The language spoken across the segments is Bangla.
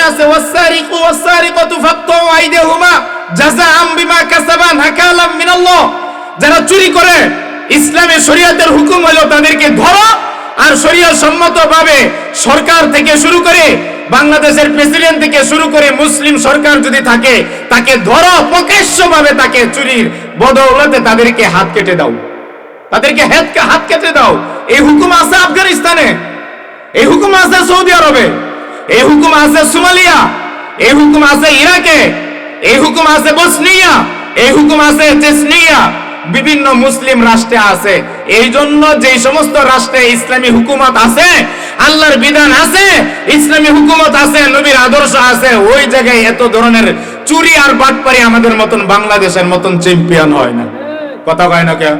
আছে ওয়াসারিকু ওয়াসারিকাতু ফাকতু আইদিহুমা জাযাআম বিমা কাসাবা নাকালাম মিনাল্লাহ। যারা চুরি করে ইসলামের শরীয়তের হুকুম হলো তাদেরকে ধরো, আর শরীয়ত সম্মতভাবে সরকার থেকে শুরু করে বাংলাদেশের প্রেসিডেন্ট থেকে শুরু করে মুসলিম সরকার যদি থাকে তাকে ধরো, প্রকাশ্যভাবে তাকে চুরির বদৌলতে তাদেরকে হাত কেটে দাও, তাদেরকে হাত কেটে দাও। এই হুকুম আছে আফগানিস্তানে, এই হুকুম আছে সৌদি আরবে, এই হুকুম আছে সোমালিয়া, এই হুকুম আছে ইরাকে, এই হুকুম আছে বসনিয়া, এই হুকুম আছে চেচনিয়া, বিভিন্ন মুসলিম রাষ্ট্রে আছে। এই জন্য যে সমস্ত রাষ্ট্রে ইসলামী হুকুমত আছে, আল্লাহর বিধান আছে, ইসলামী হুকুমত আছে, নবীর আদর্শ আছে, ওই জায়গায় এত ধরনের চুরি আর বাটপারি আমাদের মতন বাংলাদেশের মতন চ্যাম্পিয়ন হয় না। কথা কয় না কে?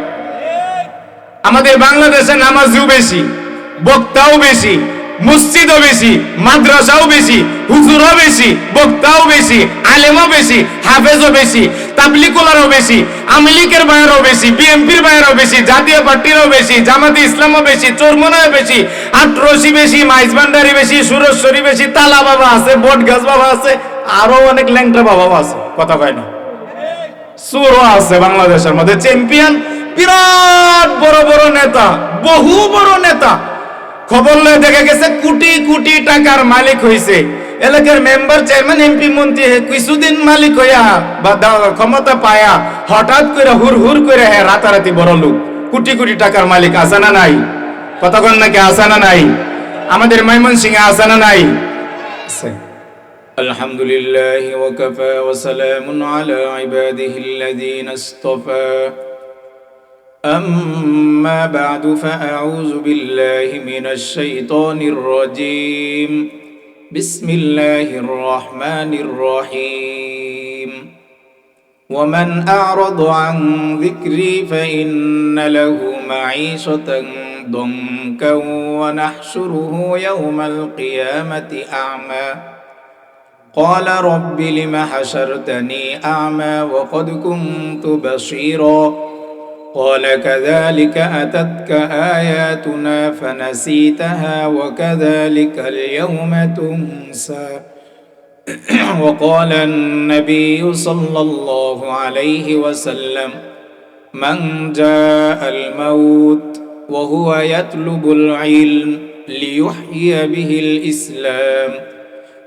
আমাদের বাংলাদেশে নামাজিও বেশি, বক্তাও বেশি, মসজিদও বেশি, মাদ্রাসাও বেশি, হুজুরও বেশি, বক্তাও বেশি, আলেমও বেশি, হাফেজও বেশি, তাবলিগুলারও বেশি, আমলিকের বাইরেও বেশি, বিএনপির বাইরেও বেশি, জাতীয় পার্টিরও বেশি, জামাতে ইসলামও বেশি, চরমনায় বেশি, আটরশি বেশি, মাইজবান্ডারি বেশি, সুরেশ্বরী বেশি, তালা বাবা আছে, বটগাছ বাবা আছে, আরো অনেক ল্যাংটা বাবাও আছে। কথা কয় না? সুরও আছে বাংলাদেশের মধ্যে চ্যাম্পিয়ন, বিরাট বড় বড় নেতা, বহু বড় নেতা। খবর লয়ে দেখা গেছে কোটি কোটি টাকার মালিক হইছে, এলাকার মেম্বার চেয়ারম্যান এমপি মন্ত্রী কিছুদিন মালিক হইয়া বা ক্ষমতা পায়া হঠাৎ করে হুর হুর করে রাতারাতি বড় লোক, কোটি কোটি টাকার মালিক। আছে না নাই? কতক্ষণ নাকি আছে না নাই? আমাদের ময়মনসিংহে আছে না নাই? আছে। আলহামদুলিল্লাহ ওয়া কাফা ওয়া সালামুন আলা ইবাদিহিল্লাযীনা ইসতাফা। أما بعد فأعوذ بالله من الشيطان الرجيم. بسم الله الرحمن الرحيم. ومن أعرض عن ذكري فإن له معيشة ضنكا ونحشره يوم القيامة أعمى قال رب لم حشرتني أعمى وقد كنت بصيرا قال كذلك أتتك آياتنا فنسيتها وكذلك اليوم تنسى. وقال النبي صلى الله عليه وسلم من جاء الموت وهو يطلب العلم ليحيي به الإسلام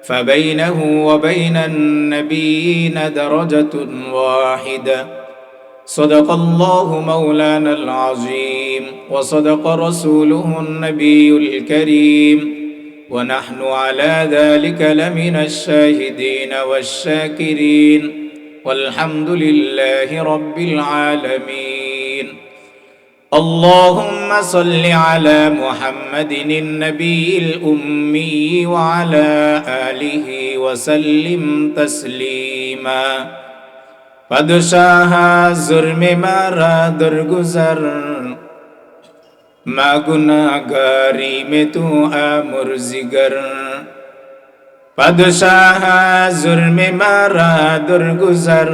فبينه وبين النبيين درجة واحدة. صدق الله مولانا العظيم وصدق رسوله النبي الكريم ونحن على ذلك لمن الشاهدين والشاكرين والحمد لله رب العالمين. اللهم صل على محمد النبي الأمي وعلى آله وسلم تسليما. پادشاہ ظلم مارا درگزر ما گناہگاری میں تو آمر زگر. پادشاہ ظلم مارا درگزر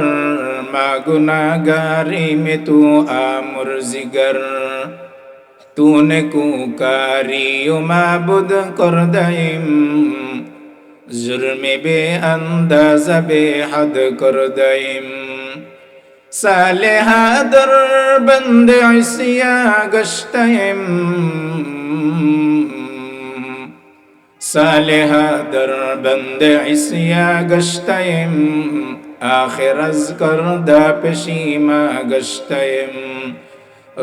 ما گناہگاری میں تو آمر زگر. تو نے کوکاری و معبود کر دائم جرم بے اندازہ بے حد کر دائم. صالحہ در بند عصیاں گشتیم صالحہ در بند عصیاں گشتیم آخر از کردہ پشیمہ گشتیم.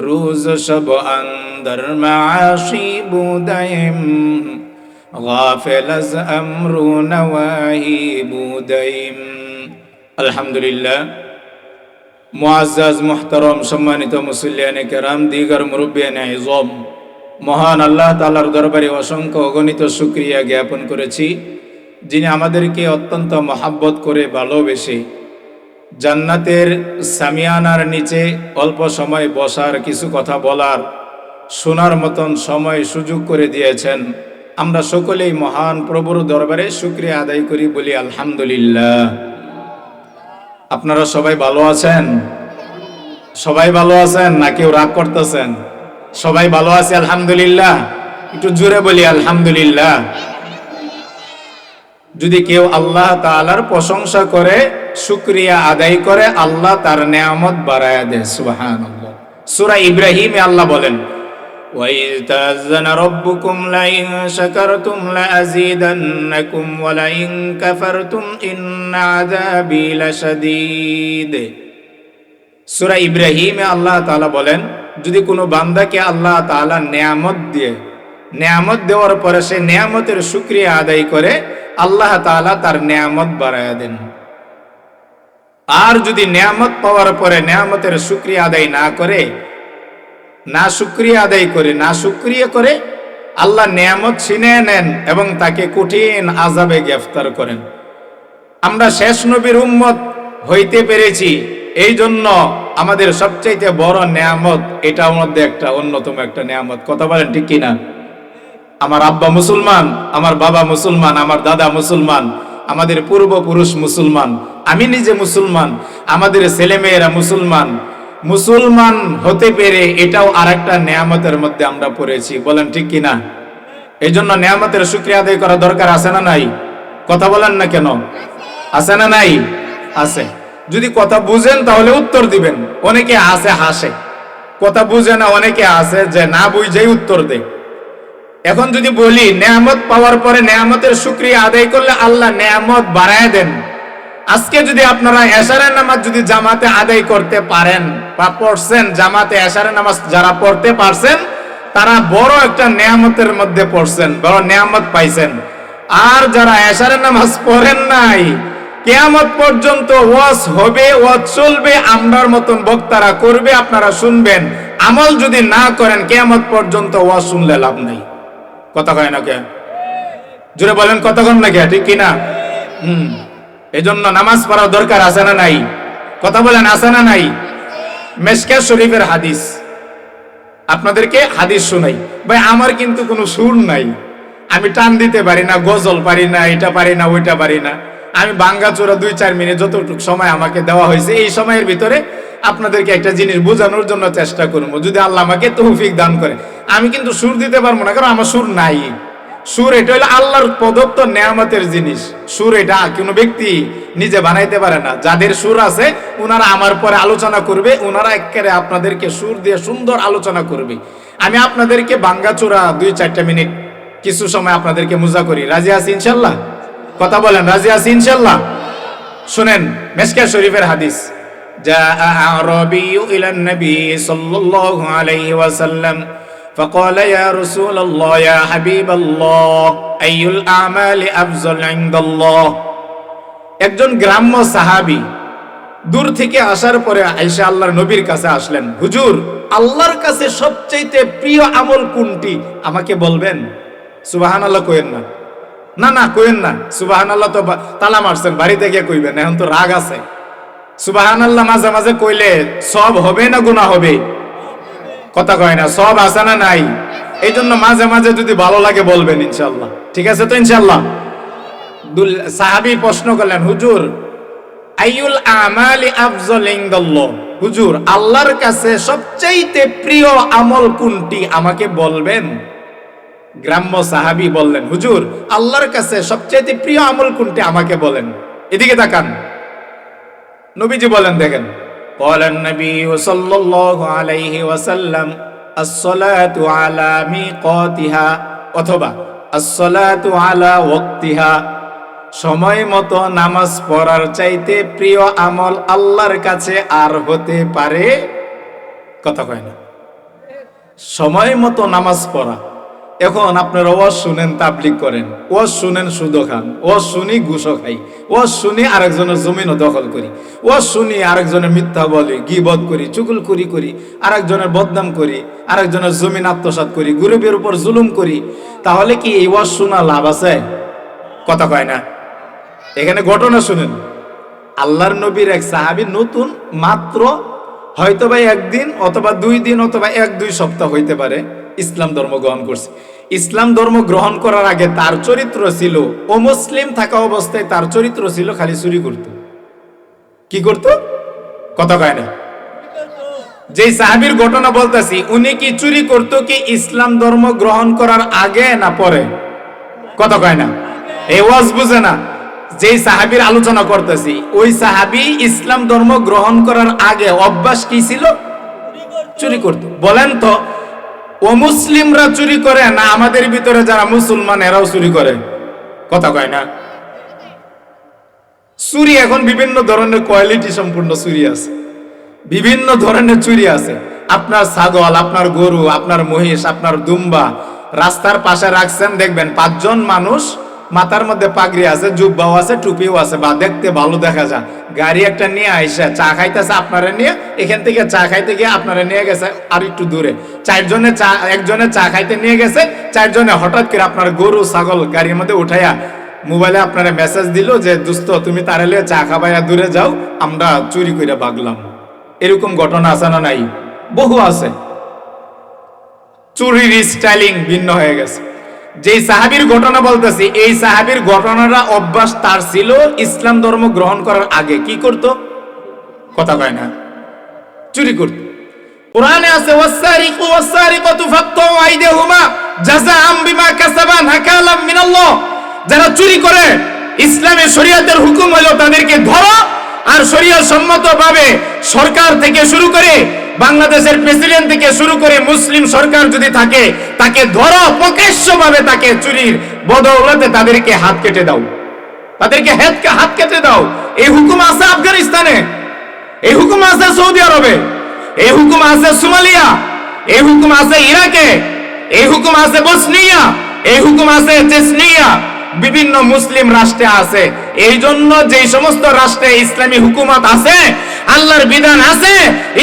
روز شب اندر معاشی بودیم غافل از امر و نواہی بودیم. আলহামদুলিল্লাহ। মুআজ্জাজ মুহতারাম সম্মানিত মুসল্লিয়ানে কেরাম, দিগার মুরব্বিয়ানে ইজম, মহান আল্লাহ তাআলার দরবারে অসংখ্য অগণিত শুকরিয়া জ্ঞাপন করেছি, যিনি আমাদেরকে অত্যন্ত মহাব্বত করে ভালোবেসে জান্নাতের সামিয়ানার নিচে অল্প সময় বসার, কিছু কথা বলার, শোনার মতন সময় সুযোগ করে দিয়েছেন। আমরা সকলেই মহান প্রভুর দরবারে শুকরিয়া আদায় করি, বলি আলহামদুলিল্লাহ। আপনারা সবাই ভালো আছেন? সবাই ভালো আছেন না কেউ রাগ করতেছেন? সবাই ভালো আছে আলহামদুলিল্লাহ। একটু জোরে বলি আলহামদুলিল্লাহ। যদি কেউ আল্লাহ তাআলার প্রশংসা করে, শুকরিয়া আদায় করে, আল্লাহ তার নেয়ামত বাড়ায়া দেয়। সুবহানাল্লাহ। সূরা ইব্রাহিমে আল্লাহ বলেন, وَإِذْ تَأَذَّنَ رَبُّكُمْ لَئِن شَكَرْتُمْ لَأَزِيدَنَّكُمْ وَلَئِن كَفَرْتُمْ إِنَّ عَذَابِي لَشَدِيدٌ। সূরা ইব্রাহিমে আল্লাহ তাআলা বলেন, যদি কোনো বান্দাকে আল্লাহ তাআলা নেয়ামত দিয়ে, নেয়ামত দেওয়ার পরে সে নেয়ামতের শুকরিয়া আদায় করে, আল্লাহ তাআলা তার নেয়ামত বাড়ায়া দেন। আর যদি নেয়ামত পাওয়ার পরে নেয়ামতের শুকরিয়া আদায় না করে, না শুকরিয়া আদায় করে, না শুকরিয়া করে, আল্লাহ নেয়ামত ছিনিয়ে নেন এবং তাকে কঠিন আযাবে গ্রেফতার করেন। আমরা শেষ নবীর উম্মত হইতে পেরেছি, এই জন্য আমাদের সবচাইতে বড় নেয়ামত, এটার মধ্যে একটা অন্যতম একটা নেয়ামত। কথা বলেন ঠিক কিনা? আমার আব্বা মুসলমান, আমার বাবা মুসলমান, আমার দাদা মুসলমান, আমাদের পূর্বপুরুষ মুসলমান, আমি নিজে মুসলমান, আমাদের ছেলেমেয়েরা মুসলমান। মুসলমান হতে পেরে এটাও আরেকটা নেয়ামতের মধ্যে আমরা পড়েছি। বলেন ঠিক কিনা? এই জন্য নেয়ামতের শুকরিয়া আদায় করা দরকার আছে না নাই? কথা বলেন না কেন? আছে না নাই? আছে। যদি কথা বুঝেন তাহলে উত্তর দিবেন। অনেকে আছে হাসে, কথা বুঝে না, অনেকে আছে যে না বুঝেই উত্তর দেয়। এখন যদি বলি নেয়ামত পাওয়ার পরে নেয়ামতের শুকরিয়া আদায় করলে আল্লাহ নেয়ামত বাড়ায় দেন। আজকে যদি আপনারা এশারের নামাজ যদি জামাতে আদায় করতে পারেন বা পড়ছেন, জামাতে এশারের নামাজ যারা পড়তে পারছেন তারা বড় একটা নেয়ামতের মধ্যে পড়ছেন, বড় নেয়ামত পাইছেন। আর যারা এশারের নামাজ পড়েন নাই, কিয়ামত পর্যন্ত ওয়াজ হবে, ওয়াজ চলবে, আমরার মতন বক্তারা করবে, আপনারা শুনবেন। আমল যদি না করেন কিয়ামত পর্যন্ত ওয়াজ শুনলে লাভ নাই। কথা কয় না কে? জোরে বলেন, কথা কন না কে? ঠিক কিনা? এই জন্য নামাজ পড়ার দরকার আছে না নাই? কথা বলেন, আছে না নাই? মিশকাত শরীফের হাদিস, আপনাদেরকে হাদিস শোনাই। ভাই আমার কিন্তু কোনো সুর নাই, আমি টান দিতে পারি না, গজল পারি না, এটা পারি না, ওইটা পারি না। আমি ভাঙ্গাচোরা 2-4 মিনিট যতটুকু সময় আমাকে দেওয়া হয়েছে, এই সময়ের ভিতরে আপনাদেরকে একটা জিনিস বোঝানোর জন্য চেষ্টা করবো, যদি আল্লাহ আমাকে তৌফিক দান করে। আমি কিন্তু সুর দিতে পারবো না, কারণ আমার সুর নাই। সুর এটা হলো আল্লাহর প্রদত্ত নেয়ামতের জিনিস। সুর এটা কোনো ব্যক্তি নিজে বানাইতে পারে না। যাদের সুর আছে ওনারা আমার পরে আলোচনা করবে, ওনারা একেবারে আপনাদেরকে সুর দিয়ে সুন্দর আলোচনা করবে। আমি আপনাদেরকে ভাঙ্গাচোরা 2-4 মিনিট কিছু সময় আপনাদেরকে মুজা করি। রাজি আছি ইনশাল্লাহ? কথা বলেন, রাজি আছি ইনশাল্লাহ? শুনেন মিশকাত শরীফের হাদিস। جاء أعرابي إلى النبي صلى الله عليه وسلم فقال يا رسول الله يا حبيب الله أي الأعمال أفضل عند الله। একজন গ্রাম্য সাহাবী দূর থেকে আসার পরে আয়েশা আল্লাহর নবীর কাছে আসলেন, হুজুর আল্লাহর কাছে সবচেয়ে প্রিয় আমল কোনটি আমাকে বলবেন? সুবহানাল্লাহ কইেন না, না না কইেন না। সুবহানাল্লাহ তো তালা মারছেন, বাড়িতে গিয়ে কইবেন, এখন তো রাগ আছে। সুবহানাল্লাহ মাঝে মাঝে কইলে সব হবে না গুনাহ হবে? কথা কয় না, সব আছে না নাই? এই জন্য মাঝে মাঝে যদি ভালো লাগে বলবেন ইনশাআল্লাহ। ঠিক আছে তো ইনশাআল্লাহ? সাহাবী প্রশ্ন করলেন, হুজুর আইয়ুল আমালি আফজল ইনদাল্লাহ, হুজুর আল্লাহর কাছে সবচেয়ে প্রিয় আমল কোনটি আমাকে বলবেন? গ্রাম্য সাহাবী বললেন, হুজুর আল্লাহর কাছে সবচেয়ে প্রিয় আমল কোনটি আমাকে বলেন। এদিকে তাকান, নবীজি বলেন, দেখেন, قال النبي صلى الله عليه وسلم الصلاة على ميقاتها অথবা الصلاة على وقتها। সময় মতো নামাজ পড়ার চাইতে প্রিয় আমল আল্লাহর কাছে আর হতে পারে? কথা কয় না। সময় মতো নামাজ পড়া। এখন আপনারা ওয়াজ শুনেন, তাবলীগ করেন, ওয়াজ শুনেন সুদও খান, ওয়াজ শুনি ঘুষও খাই, ওয়াজ শুনি আরেকজনের জমিনও দখল করি, ওয়াজ শুনি আরেকজনের মিথ্যা বলি, গীবত করি, চুগলখড়ি করি, আরেকজনের বদনাম করি, আরেকজনের জমিন আত্মসাৎ করি, গরিবের উপর জুলুম করি। তাহলে কি এই ওয়াজ শোনা লাভ আছে? কথা কয় না। এখানে ঘটনা শুনেন। আল্লাহর নবীর এক সাহাবী নতুন মাত্র হয়তো বা 1 দিন অথবা 2 দিন অথবা 1-2 সপ্তাহ হইতে পারে ইসলাম ধর্ম গ্রহণ করছে। ইসলাম ধর্ম গ্রহণ করার আগে তার চরিত্র ছিল, অমুসলিম থাকা অবস্থায় তার চরিত্র ছিল খালি চুরি করত। কি করত? কথা কয় না। যে সাহাবীর ঘটনা বলতেছি, উনি কি চুরি করত কি ইসলাম ধর্ম গ্রহণ করার আগে না পরে? কথা কয় না। এই ওয়াজ বুঝে না। যেই সাহাবীর আলোচনা করতেছি, ওই সাহাবী ইসলাম ধর্ম গ্রহণ করার আগে অভ্যাস কি ছিল? চুরি করত। বলেন তো, অমুসলিমরা চুরি করে না আমাদের ভিতরে যারা মুসলমান এরাও চুরি করে? কথা কয় না? চুরি এখন বিভিন্ন ধরনের কোয়ালিটি সম্পূর্ণ চুরি আছে, বিভিন্ন ধরনের চুরি আছে। আপনার ছাগল, আপনার গরু, আপনার মহিষ, আপনার দুম্বা রাস্তার পাশে রাখছেন, দেখবেন 5 জন মানুষ, মাথার মধ্যে পাগড়ি আছে, জুব্বাও আছে, টুপিও আছে, বা দেখতে ভালো দেখা যায়। গাড়ি একটা নিয়ে আইসা চা খাইতেছে, আপনারা নিয়ে এখান থেকে চা খাইতে গিয়ে আপনারা নিয়ে গেছে আর একটু দূরে। 4 জনে চা, একজনে চা খাইতে নিয়ে গেছে, 4 জনে হঠাৎ করে আপনার গরু ছাগল গাড়ির মধ্যে উঠাইয়া মোবাইলে আপনারা মেসেজ দিল যে দোস্ত তুমি তারালে চা খাবাইয়া দূরে যাও, আমরা চুরি করে ভাগলাম। এরকম ঘটনা আছে না নাই? বহু আছে। চুরির স্টাইলিং ভিন্ন হয়ে গেছে। যেই সাহাবীর ঘটনা বলতেছি, এই সাহাবীর ঘটনাটা অভ্যাস তার ছিল ইসলাম ধর্ম গ্রহণ করার আগে। কি করত? কথা কয় না? চুরি করত। কোরআনে আছে ওয়াসারিকু ওয়াসারিকাতু ফাকতু আইদিহুমা জাযাআম বিমা কাসাবা নাকালাম মিনাল্লাহ। যারা চুরি করে, ইসলামের শরীয়তের হুকুম হলো তাদেরকে ধরো, আর শরীয়ত সম্মতভাবে সরকার থেকে শুরু করে বাংলাদেশের প্রেসিডেন্ট থেকে শুরু করে মুসলিম সরকার যদি থাকে, তাকে ধরো, প্রকাশ্যভাবে তাকে চুরির বদৌলতে তাদেরকে হাত কেটে দাও, তাদেরকে হাত কেটে দাও। এই হুকুম আছে আফগানিস্তানে, এই হুকুম আছে সৌদি আরবে, এই হুকুম আছে সোমালিয়া, এই হুকুম আছে ইরাকে, এই হুকুম আছে বসনিয়া, এই হুকুম আছে চেচনিয়া, বিভিন্ন মুসলিম রাষ্ট্রে আছে। এই জন্য যেই সমস্ত রাষ্ট্রে ইসলামী হুকুমত আছে, আল্লাহর বিধান আছে,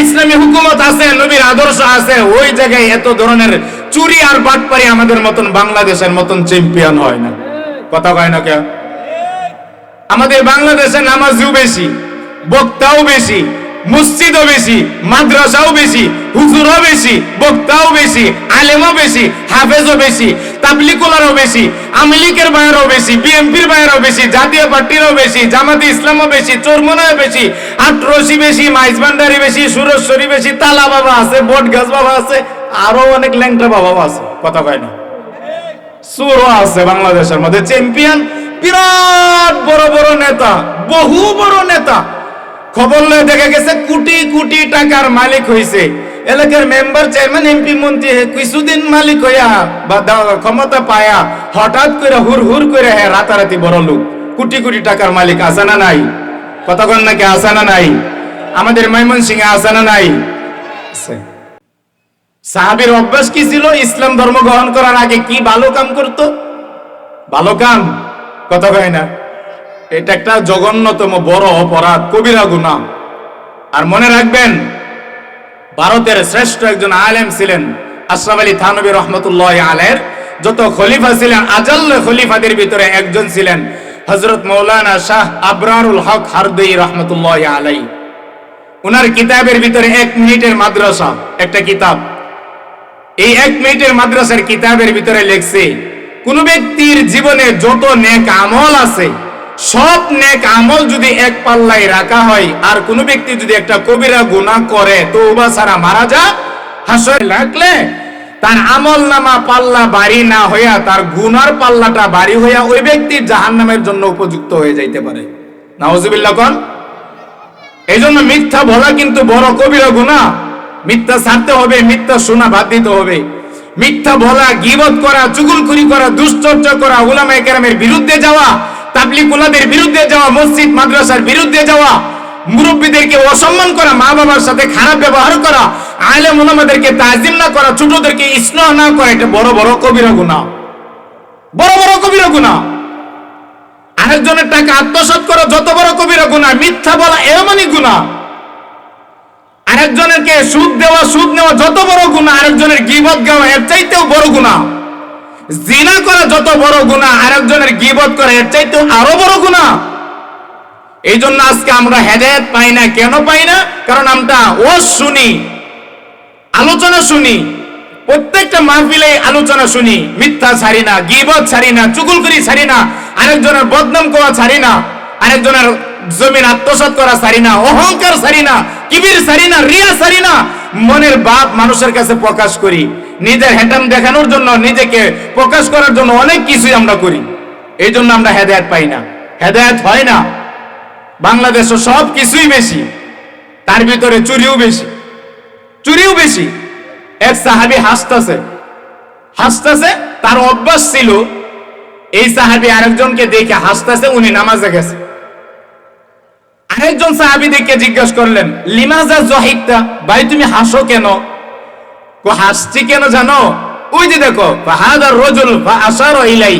ইসলামী হুকুমত আছে, নবীর আদর্শ আছে, ওই জায়গায় এত ধরনের চুরি আর বাটপারি আমাদের মতন বাংলাদেশের মতন চ্যাম্পিয়ন হয় না। কথা কয় না কেন? আমাদের বাংলাদেশে নামাজিও বেশি, বক্তাও বেশি, মসজিদও বেশি, মাদ্রাসাও বেশি, হুজুরও বেশি, বক্তাও বেশি, আলেমও বেশি, হাফেজও বেশি, তাবলিগুলারও বেশি, আমলিকের বাইরেও বেশি, বিএনপির বাইরেও বেশি, জাতীয় পার্টিরও বেশি, জামাতে ইসলামও বেশি, চরমনায় বেশি, আটরশি বেশি, মাইজবান্ডারি বেশি, সুরেশ্বরী বেশি, তালা বাবা আছে, বট গাছ বাবা আছে, আরো অনেক ল্যাংটা বাবাও আছে। কথা কয় না? সুরও আছে বাংলাদেশের মধ্যে চ্যাম্পিয়ন, বিরাট বড় বড় নেতা, বহু বড় নেতা। খবর লয়ে দেখা গেছে কোটি কোটি টাকার মালিক হইছে, এলাকার মেম্বার, চেয়ারম্যান, এমপি, মন্ত্রী কিছুদিন মালিক হইয়া বা ক্ষমতা পায়া হঠাৎ করে হুর হুর করে রাতারাতি বড় লোক, কোটি কোটি টাকার মালিক। আছে না নাই? কথা কন নাকি? আছে না নাই? আমাদের ময়মনসিংহে আছে না নাই? সাহাবীর অভ্যাস কি ছিল? ইসলাম ধর্ম গ্রহণ করার আগে কি ভালো কাম করত? ভালো কাম। কথা কয় না? এটা একটা জঘন্যতম বড় অপরাধ, কবিরা গুনাহ। আর মনে রাখবেন, ভারতের শ্রেষ্ঠ একজন আলেম ছিলেন আশরাফ আলী থানভী রহমতুল্লাহি আলাইহির। যত খলিফা ছিলেন, আজাল্ল খলিফাদের ভিতরে একজন ছিলেন হযরত মাওলানা শাহ আবরারুল হক হারদই রহমতুল্লাহি আলাইহি। উনার কিতাবের ভিতরে 1 মিনিটের মাদ্রাসা একটা কিতাব। এই 1 মিনিটের মাদ্রাসার কিতাবের ভিতরে লেখছে, কোন ব্যক্তির জীবনে যত নেক আমল আছে, সব নেক আমল যদি এক পাল্লায় রাখা হয়, আর কোন ব্যক্তি যদি একটা কবিরা গুনাহ করে, তওবা ছাড়া মারা যায়, হাসরে রাখলে তার আমল নামা পাল্লা ভারী না হইয়া তার গুনার পাল্লাটা ভারী হইয়া ওই ব্যক্তির জাহান্নামের জন্য উপযুক্ত হয়ে যাইতে পারে। নাউজুবিল্লাহ কোন? এই জন্য মিথ্যা বলা কিন্তু বড় কবিরা গুনাহ। মিথ্যা ছাড়তে হবে, মিথ্যা শোনা বাদ দিতে হবে। মিথ্যা বলা, গীবত করা, চুগলখড়ি করা, দুশ্চর্চা করা, উলামায়ে কেরামের বিরুদ্ধে যাওয়া, তাবলীগুলাদের বিরুদ্ধে যাওয়া, মসজিদ মাদ্রাসার বিরুদ্ধে যাওয়া, মুরব্বীদেরকে অসম্মান করা, মা বাবার সাথে খারাপ ব্যবহার করা, আলেম উলামাদেরকে তাজিম না করা, ছোটদেরকে স্নেহ না করা, এটা বড় বড় কবিরা গুনাহ, বড় বড় কবিরা গুনাহ। আরেকজনের টাকা আত্মসাৎ করা যত বড় কবিরা গুনাহ, মিথ্যা বলা এমনই গুনাহ। আরেকজনকে সুদ দেওয়া, সুদ নেওয়া যত বড় গুনাহ, আরেকজনের গীবত গাওয়া এর চাইতেও বড় গুনাহ। জিনা করা যত বড় গুনাহ, আরেকজনের গীবত করা এর চাইতেও আরো বড় গুনাহ। এই জন্য আজকে আমরা হেদায়েত পাই না। কেন পাই না? কারণ আমরা ওয়াজ শুনি, আলোচনা শুনি, প্রত্যেকটা মাহফিলে আলোচনা শুনি, মিথ্যা ছাড়ি না, গীবত ছাড়ি না, চুগলখড়ি ছাড়ি না, আরেকজনের বদনাম করা ছাড়ি না, আরেকজনের জমির আত্মসাৎ করা ছাড়ি না, অহংকার ছাড়ি না, কিবির ছাড়ি না, রিয়া ছাড়ি না, মনের ভাব মানুষের কাছে প্রকাশ করি, নিজের হেটাম দেখানোর জন্য, নিজেকে প্রকাশ করার জন্য অনেক কিছুই আমরা করি। এই জন্য আমরা হেদায়েত পাই না, হেদায়েত হয় না। বাংলাদেশে সব কিছুই বেশি, তার ভিতরে চুরিও বেশি, চুরিও বেশি। এক সাহাবী হাসতেছে, তার অভ্যাস ছিল এই সাহাবী আরেকজনকে দেখে হাসতেছে, উনি নামাজে গেছে। আরেকজন সাহাবী দেখে জিজ্ঞাসা করলেন, লিমাজা জহিকতা, ভাই তুমি হাসো কেন? হাসছি কেন জানো? ওই যে দেখো, ফাহাদার রাজুল ফাআশারা ইলাই,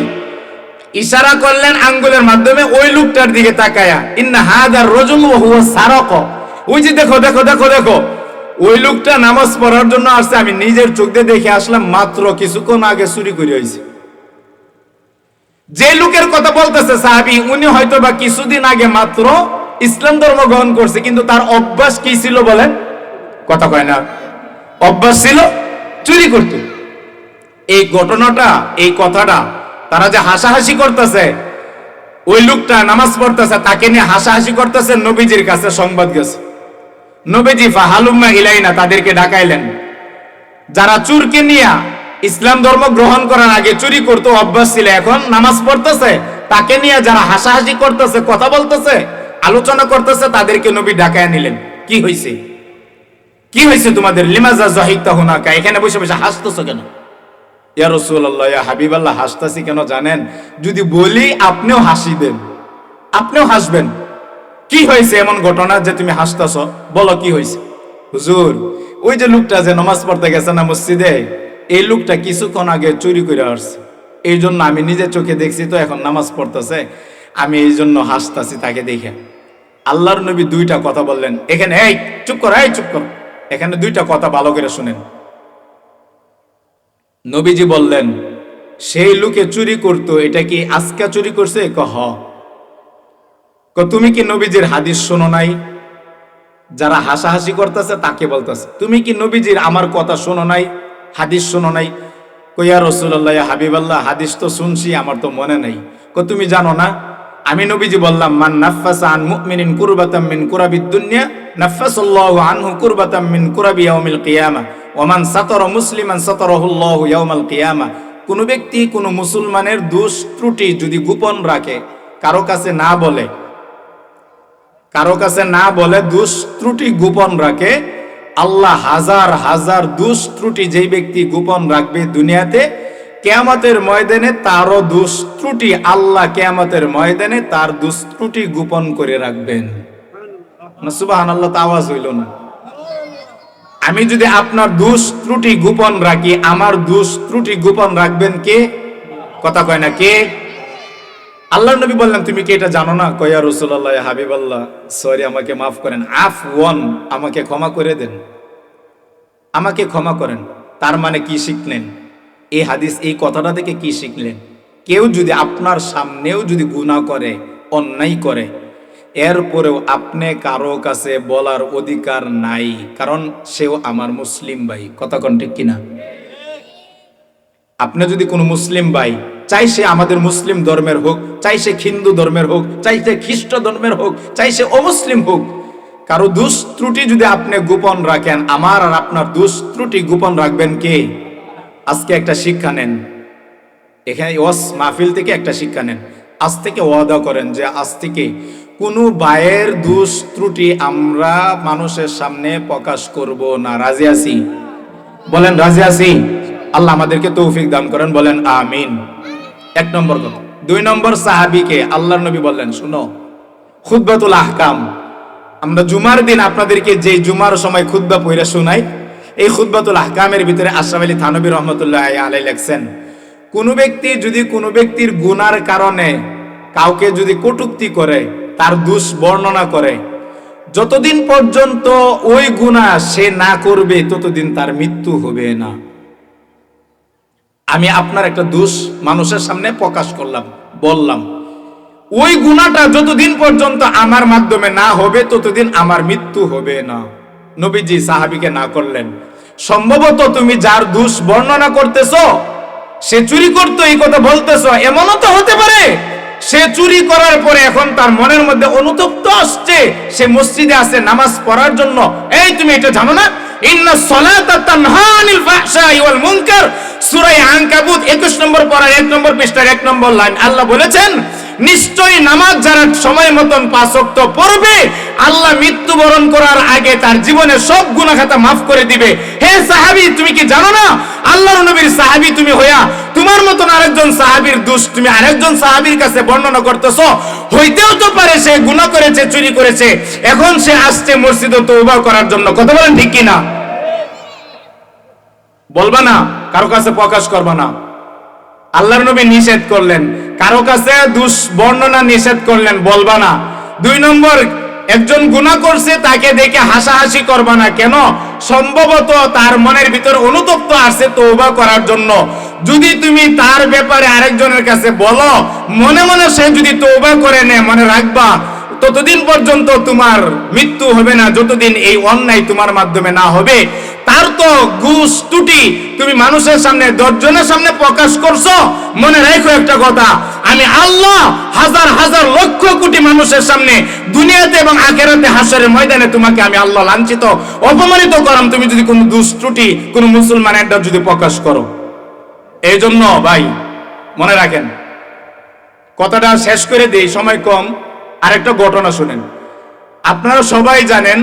ইশারা করলেন আঙ্গুলের মাধ্যমে ওই লোকটার দিকে তাকায়া, ইন্না হাদার রাজুল ওয়া হুয়া সারাক, ওই যে দেখো দেখো দেখো দেখো, ওই লোকটা নামাজ পড়ার জন্য আসছে, আমি নিজের চোখ দিয়ে দেখে আসলাম, মাত্র কিছুক্ষণ আগে চুরি করে হয়েছে। যে লোকের কথা বলতেছে সাহাবী, উনি হয়তো বা কিছুদিন আগে মাত্র ইসলাম ধর্ম গ্রহণ করছে, কিন্তু তার অভ্যাস কি ছিল বলেন? কথা কয় না, অভ্যাস ছিল চুরি করতে। এই ঘটনাটা, এই কথাটা তারা যে হাসাহাসি করতেছে, ওই লোকটা নামাজ পড়তেছে তাকে নিয়ে হাসাহাসি করতেছে, নবীজির কাছে সংবাদ গেছে। নবীজি ফাহালুম্মা ইলাইনা, তাদেরকে ডাকাইলেন। যারা চুরকে নিয়ে ইসলাম ধর্ম গ্রহণ করার আগে চুরি করতে অভ্যাস ছিল, এখন নামাজ পড়তেছে, তাকে নিয়ে যারা হাসাহাসি করতেছে, কথা বলতেছে, আলোচনা করতেছে, তাদেরকে নবী ডাকায় নিলেন। কি হয়েছে, কি হয়েছে তোমাদের? লিমাজা জাহিকতা হুনাকা, এখানে বসে বসে হাসতেছো কেন? ইয়া রাসূলুল্লাহ, ইয়া হাবিবাল্লাহ, হাসতাছি কেন জানেন? যদি বলি আপনিও হাসিবেন, আপনিও হাসবেন। কি হয়েছে এমন ঘটনা যে তুমি হাসতাছো? বলো কি হয়েছে? হুজুর, ওই যে লোকটা যে নামাজ পড়তে গেছে না মসজিদে, এই লোকটা কিছুক্ষণ আগে চুরি করে আসছে, এই জন্য আমি নিজের চোখে দেখছি, তো এখন নামাজ পড়তেছে, আমি এই জন্য হাসতাছি তাকে দেখে। আল্লাহর নবী দুইটা কথা বললেন এখানে, এই চুপ কর, এই চুপ কর, এখানে দুইটা কথা ভালো করে শুনেন। নবীজি বললেন, সেই লোকে চুরি করতো, এটা কি আজকে চুরি করছে? তুমি কি নবীজির হাদিস শোনো নাই? যারা হাসাহাসি করতেছে তাকে বলতেছে, তুমি কি নবীজির আমার কথা শোনো নাই, হাদিস শোনো নাই? ইয়া রাসূলুল্লাহ, ইয়া হাবিবাল্লাহ, হাদিস তো শুনছি, আমার তো মনে নাই। তুমি জানো না? আমি নবীজি বললাম, মান নাফাসা আন মুমিনিন কুরবাতাম মিন কুরাবিদ দুনিয়া নাফাসাল্লাহু আনহু কুরবাতাম মিন কুরাবি ইয়াউমিল কিয়ামা ওয়া মান সাতারা মুসলিমান সাতারাহুল্লাহু ইয়াউমাল কিয়ামা। কোন ব্যক্তি কোন মুসলমানের দোষ ত্রুটি যদি গোপন রাখে, কারো কাছে না বলে, কারো কাছে না বলে দোষ ত্রুটি গোপন রাখে, আল্লাহ হাজার হাজার দোষ ত্রুটি যেই ব্যক্তি গোপন রাখবে দুনিয়াতে, কিয়ামতের ময়দানে তারও দোষ ত্রুটি আল্লাহ কিয়ামতের ময়দানে তার দোষ ত্রুটি গোপন করে রাখবেন। না সুবহানাল্লাহ, তা আওয়াজ হইল না। আমি যদি আপনার দোষ ত্রুটি গোপন রাখি, আমার দোষ ত্রুটি গোপন রাখবেন কে? কথা কয় না কে? আল্লাহর নবী বললেন, তুমি কি এটা জানো না? কয়া রাসূলুল্লাহ, ইয়া হাবিবাল্লাহ, সরি, আমাকে মাফ করেন, আফওয়ান, আমাকে ক্ষমা করে দেন, আমাকে ক্ষমা করেন। তার মানে কি শিখলেন এই হাদিস, এই কথাটা থেকে কি শিখলেন? কেউ যদি আপনার সামনেও যদি গুনাহ করে, অন্যায় করে, এরপরেও আপনি কারো কাছে বলার অধিকার নাই, কারণ সেও আমার মুসলিম ভাই। কথা কোন ঠিক কিনা? আপনি যদি কোনো মুসলিম ভাই, চাই সে আমাদের মুসলিম ধর্মের হোক, চাই সে হিন্দু ধর্মের হোক, চাই সে খ্রিস্ট ধর্মের হোক, চাই সে অমুসলিম হোক, কারো দোষ ত্রুটি যদি আপনি গোপন রাখেন, আমার আর আপনার দোষ ত্রুটি গোপন রাখবেন কে? আজকে একটা শিক্ষা নেন, এখানে ওয়াজ মাহফিল থেকে একটা শিক্ষা নেন। আজ থেকে ওয়াদা করেন যে আজ থেকে কোনো ভাইয়ের দোষ ত্রুটি আমরা মানুষের সামনে প্রকাশ করব না। রাজি আছি? বলেন রাজি আছি? আল্লাহ আমাদেরকে তৌফিক দান করেন, বলেন আমিন। এক নম্বর কথা। দুই নম্বর, সাহাবীকে আল্লাহর নবী বললেন, শুনো, খুতবাতুল আহকাম, আমরা জুমার দিন আপনাদেরকে যে জুমার সময় খুতবা পড়ে শোনাই, এই খুতবাতুল আহকামের ভিতরে আশরাফ আলী থানভী রহমতুল্লাহ আলাইহি লিখছেন, কোন ব্যক্তি যদি কোন ব্যক্তির গুনার কারণে কাউকে যদি কটূক্তি করে, তার দোষ বর্ণনা করে, যতদিন পর্যন্ত ওই গুনাহ সে না করবে ততদিন তার মৃত্যু হবে না। আমি আপনার একটা দোষ মানুষের সামনে প্রকাশ করলাম, বললাম, ওই গুনাহটা যতদিন পর্যন্ত আমার মাধ্যমে না হবে ততদিন আমার মৃত্যু হবে না। নবীজি সাহাবীকে না করলেন, সম্ভবত তুমি যার দোষ বর্ণনা করতেছো সে চুরি করতো, এই কথা বলতেছো, এমনও তো হতে পারে সে চুরি করার পরে এখন তার মনের মধ্যে অনুতপ্ত আসছে, সে মসজিদে আসে নামাজ পড়ার জন্য। এই তুমি এটা জানো না ইন্নাস সালাতা তানহা আনিল ফাহশাই ওয়াল মুনকার, সূরা আনকাবুত 21 নম্বর পারার 1 নম্বর পৃষ্ঠার 1 নম্বর লাইন। আল্লাহ বলেছেন নিশ্চয়ই নামাজ যারা সময় মতন 5 ওয়াক্ত পড়বে, আল্লাহ মৃত্যুবরণ করার আগে তার জীবনের সব গুনাহ খাতা মাফ করে দিবে। হে সাহাবী, তুমি কি জানো না আল্লাহর নবীর সাহাবী তুমি হইয়া তোমার মতন আরেকজন সাহাবীর দোষ তুমি আরেকজন সাহাবীর কাছে বর্ণনা করতেছো? হইতেও তো পারে সে গুনাহ করেছে, চুরি করেছে, এখন সে আসছে মসজিদে তওবা করার জন্য। কথা বলেন ঠিক কি না? বলবা না, কারো কাছে প্রকাশ করবা না। আল্লাহর নবী নিষেধ করলেন, কারো কাছে দোষ বর্ণনা নিষেধ করলেন, বলবা না। 2 নম্বর, একজন গুনাহ করছে তাকে দেখে হাসাহাসি করবা না। কেন? সম্ভবত তার মনের ভিতর অনুতপ্ত আছে তওবা করার জন্য। যদি তুমি তার ব্যাপারে আরেকজনের কাছে বলো, মনে মনে সে যদি তওবা করে নেয়, মনে রাখবা ততদিন পর্যন্ত তোমার মৃত্যু হবে না যতদিন এই অন্যায় তোমার মাধ্যমে না হবে। তার তো ঘুষ ত্রুটি তুমি মানুষের সামনে 10 জনের সামনে প্রকাশ করছো। মনে রাখো একটা কথা, আমি আল্লাহ হাজার হাজার লক্ষ কোটি মানুষের সামনে দুনিয়াতে এবং আখিরাতে হাসরের ময়দানে তোমাকে আমি আল্লাহ লাঞ্ছিত অপমানিত করাম তুমি যদি কোনো দোষ ত্রুটি কোনো মুসলমানের যদি প্রকাশ করো। এই জন্য ভাই মনে রাখেন, কথাটা শেষ করে দেই, সময় কম। আরেকটা ঘটনা শুনেন। আপনারা সবাই জানেন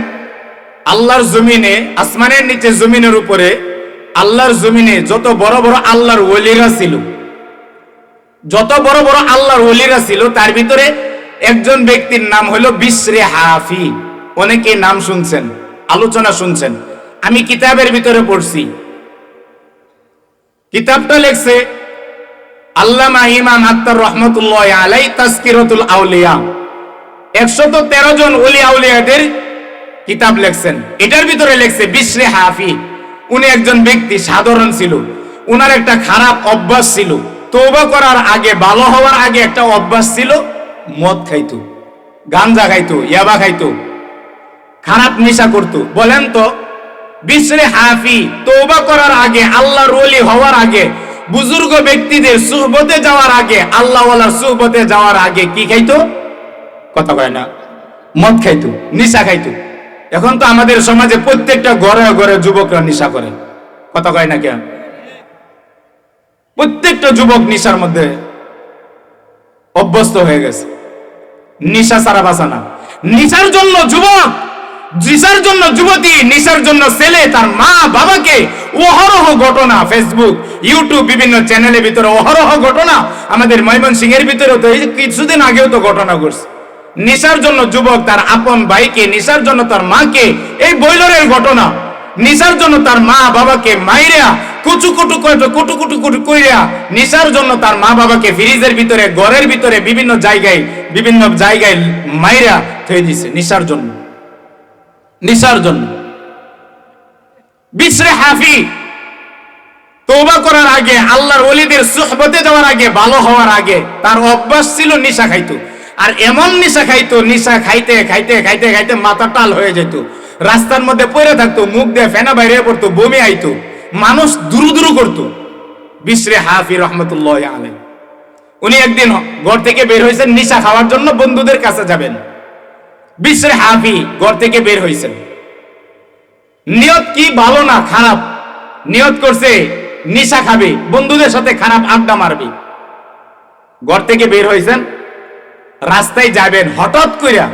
আল্লাহর জমিনে, আসমানের নিচে জমিনের উপরে, আল্লাহর জমিনে যত বড় বড় আল্লাহর ওলিরা ছিল, যত বড় বড় আল্লাহর ওলিরা ছিল, তার ভিতরে একজন ব্যক্তির নাম হলো বিশরে হাফি। অনেকে নাম শুনছেন, আলোচনা শুনছেন। আমি কিতাবের ভিতরে পড়ছি, কিতাবটা লেখছে আল্লামা ইমাম আত্তার রহমতুল্লাহ আলাইহি তাজকিরাতুল আউলিয়া। 113 জন ওলি আউলিয়াদের কিতাব লেখছেন। এটার ভিতরে লেখছে বিশরে হাফি, উনি একজন ব্যক্তি, সাধারণ ছিল। উনার একটা খারাপ অভ্যাস ছিল, তওবা করার আগে, ভালো হওয়ার আগে একটা অভ্যাস ছিল, মদ খাইতো, গাঞ্জা খাইতো, ইয়াবা খাইতো, খারাপ নেশা করতো। বলেন তো বিশরে হাফি তওবা করার আগে, আল্লাহর ওলি হওয়ার আগে, বুজুর্গ ব্যক্তিদের সুহবতে যাওয়ার আগে, আল্লাহ ওয়ালার সুহবতে যাওয়ার আগে কি খাইতো? কথা কয় না, মদ খাইতো, নেশা খাইতো। এখন তো আমাদের সমাজে প্রত্যেকটা ঘরে ঘরে যুবকরা নেশা করে। কথা কয় না কেন? প্রত্যেকটা যুবক নেশার মধ্যে অভ্যস্ত হয়ে গেছে। নেশা ছাড়া বাঁচা না। নেশার জন্য যুবক, নেশার জন্য যুবতী, নেশার জন্য ছেলে তার মা বাবাকে অহরহ ঘটনা, ফেসবুক, ইউটিউব, বিভিন্ন চ্যানেলের ভিতরে অহরহ ঘটনা। আমাদের ময়মনসিংহের ভিতরে তো এই কিছুদিন আগেও তো ঘটনা ঘটছে। নেশার জন্য যুবক তার আপন ভাইকে, নেশার জন্য তার মাকে, এই বৈলরের ঘটনা, নেশার জন্য তার মা বাবাকে মাইরা কুচু কুটু কইরা, নেশার জন্য তার মা বাবাকে ফ্রিজের ভিতরে, ঘরের ভিতরে, বিভিন্ন জায়গায় মাইরা থয়ে দিছে নেশার জন্য, নেশার জন্য। বিশরে হাফি তওবা করার আগে, আল্লাহর ওলিদের সুহবতে যাওয়ার আগে, ভালো হওয়ার আগে তার অভ্যাস ছিল নেশা খাইতো। আর এমন নেশা খাইতো, নেশা খাইতে খাইতে খাইতে খাইতে মাথা টাল হয়ে যেত, রাস্তার মধ্যে পড়ে থাকতো, মুখ দিয়ে ফেনা বাইরে পড়তো, বমি আইতো, মানুষ দুরু দুরু করতো। বিশরে হাফি রহমতুল্লাহ আলাইহি উনি একদিন ঘর থেকে বের হয়েছেন নেশা খাওয়ার জন্য, বন্ধুদের কাছে যাবেন। বিশরে হাফি ঘর থেকে বের হয়েছেন, নিয়ত কি ভালো না খারাপ, নিয়ত করছে নেশা খাবে, বন্ধুদের সাথে খারাপ আড্ডা মারবে। ঘর থেকে বের হয়েছেন, রাস্তায় যাবেন, হঠাৎ কইরা,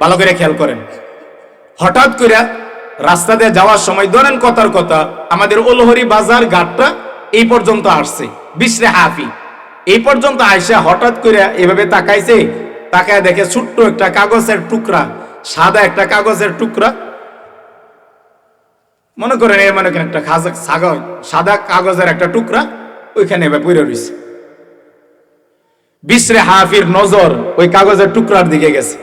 ভালো করে খেয়াল করেন, হঠাৎ কইরা রাস্তা দিয়ে যাওয়ার সময়, ধরেন কথার কথা আমাদের ওলহরি বাজার ঘাটটা এই পর্যন্ত আসছে, বিশরে হাফি এই পর্যন্ত আইসা হঠাৎ কইরা এভাবে তাকাইছে, তাকায় দেখে ছোট্ট একটা কাগজের টুকরা, সাদা একটা কাগজের টুকরা, মনে করেন মনে করেন একটা সাদা কাগজের একটা টুকরা ওইখানে এবার পড়ে রয়েছে। বিশরে হাফির নজর ওই কাগজের টুকরার দিকে গেছে।